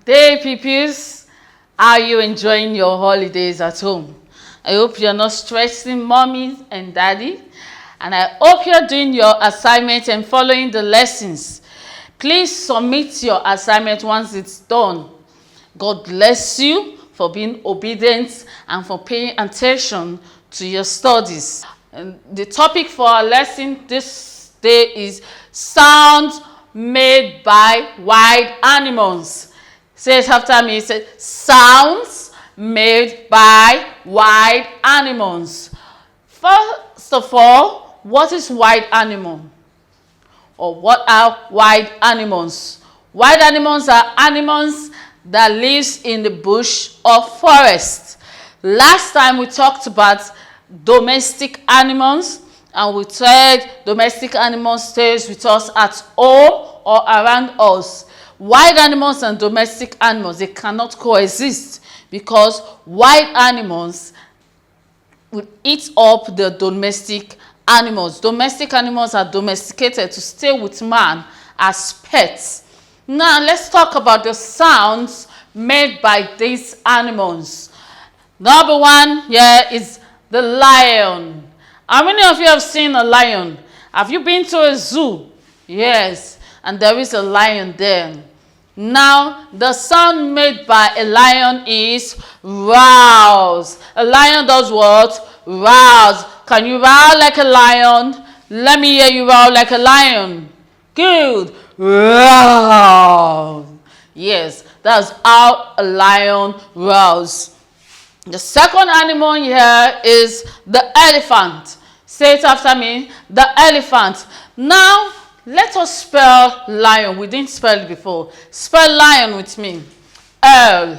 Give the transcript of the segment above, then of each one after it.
Day pupils, are you enjoying your holidays at home? I hope you're not stressing mommy and daddy, and I hope you're doing your assignment and following the lessons. Please submit your assignment once it's done. God bless you for being obedient and for paying attention to your studies. And the topic for our lesson this day is sounds made by wild animals. Say it after me. Say, sounds made by wild animals. First of all, what is wild animal? Or what are wild animals? Wild animals are animals that live in the bush or forest. Last time we talked about domestic animals, and we said domestic animals stays with us at home or around us. Wild animals and domestic animals, they cannot coexist because wild animals will eat up the domestic animals. Domestic animals are domesticated to stay with man as pets. Now let's talk about the sounds made by these animals. Number one here is the lion. How many of you have seen a lion? Have you been to a zoo? Yes, and there is a lion there. Now, the sound made by a lion is rouse. A lion does what? Rouse. Can you roar like a lion? Let me hear you roar like a lion. Good. Rouse. Yes, that's how a lion roars. The second animal here is the elephant. Say it after me. The elephant. Now, let us spell lion. We didn't spell it before. Spell lion with me. L-I-O-N.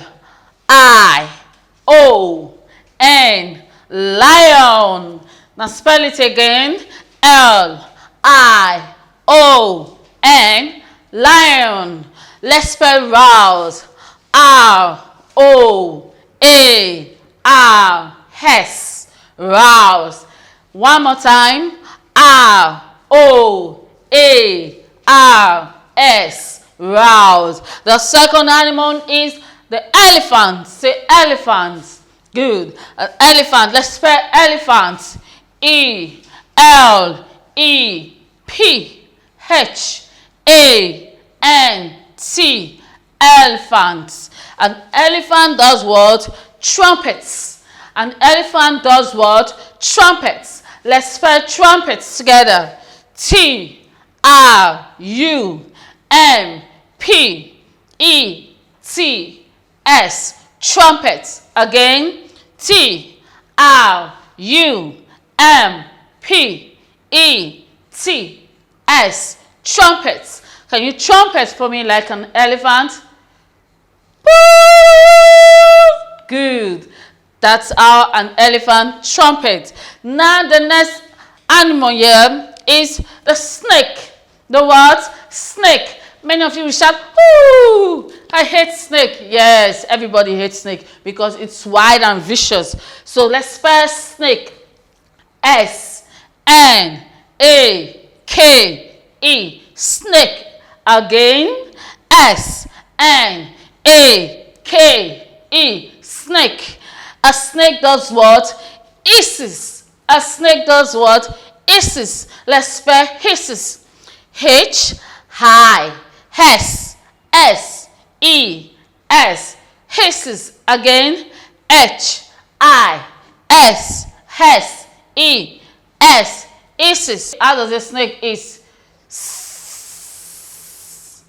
Lion. Now spell it again. L-I-O-N. Lion. Let's spell rouse. R-O-A-R-S. Rouse. One more time. R-O-A-R-S. Rouse. The second animal is the elephant. Say elephant. Good. An elephant. Let's spell elephant. E-L-E-P-H-A-N-T. Elephant. An elephant does what? Trumpets. An elephant does what? Trumpets. Let's spell trumpets together. T-R-U-M-P-E-T-S. Trumpets. Again. T-R-U-M-P-E-T-S. Trumpets. Can you trumpet for me like an elephant? Good. That's how an elephant trumpet. Now the next animal here is the snake. The what? Snake. Many of you will shout, ooh, I hate snake. Yes, everybody hates snake because it's wide and vicious. So let's spell snake. S-N-A-K-E. Snake. Again. S-N-A-K-E. Snake. A snake does what? Hisses. A snake does what? Hisses. Let's spell hisses. H-I-S-S-E-S. Hisses. Again. H-I-S-S-E-S. Hisses. How does a snake hiss?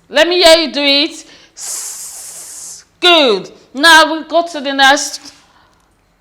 Let me hear you do it. Good. Now we go to the next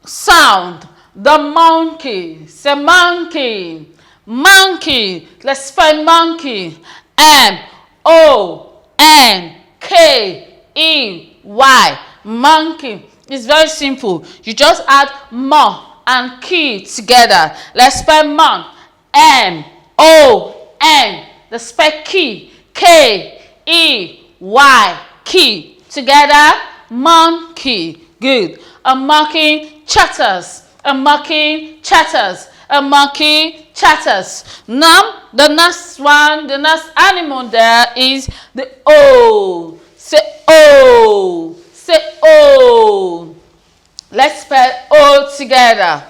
sound. The monkey. Say monkey. Monkey. Let's spell monkey. M-O-N-K-E-Y. Monkey. It's very simple. You just add mo and key together. Let's spell mon. M-O-N. Let's spell key. K-E-Y. Key. Together. Monkey. Good. A monkey chatters. A monkey chatters. A monkey chatters. Now, the next one, the next animal there is the owl. Say O. Say O. Let's spell O together.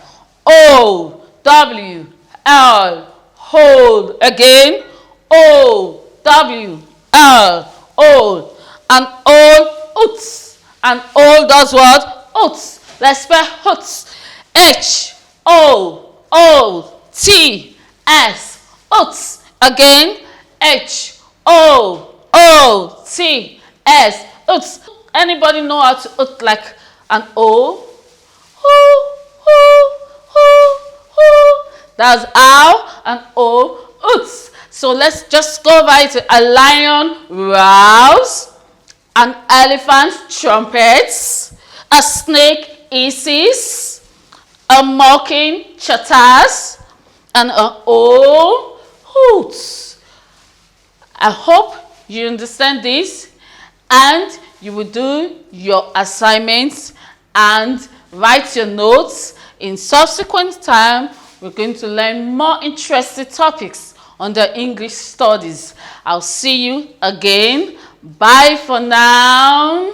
O, W, L, hold. Again. O, W, L, hold. And O, oots. And O does what? Oots. Let's spell oots. H, O, O, T, S. Oots. Again. H, O, O, T, S. Oots. Anybody know how to oot like an O? That's ow and O, oots. So let's just go over it. A lion roars, an elephant trumpets, a snake hisses, a monkey chatters, and an O hoots. I hope you understand this and you will do your assignments and write your notes. In subsequent time, we're going to learn more interesting topics on the English studies. I'll see you again. Bye for now.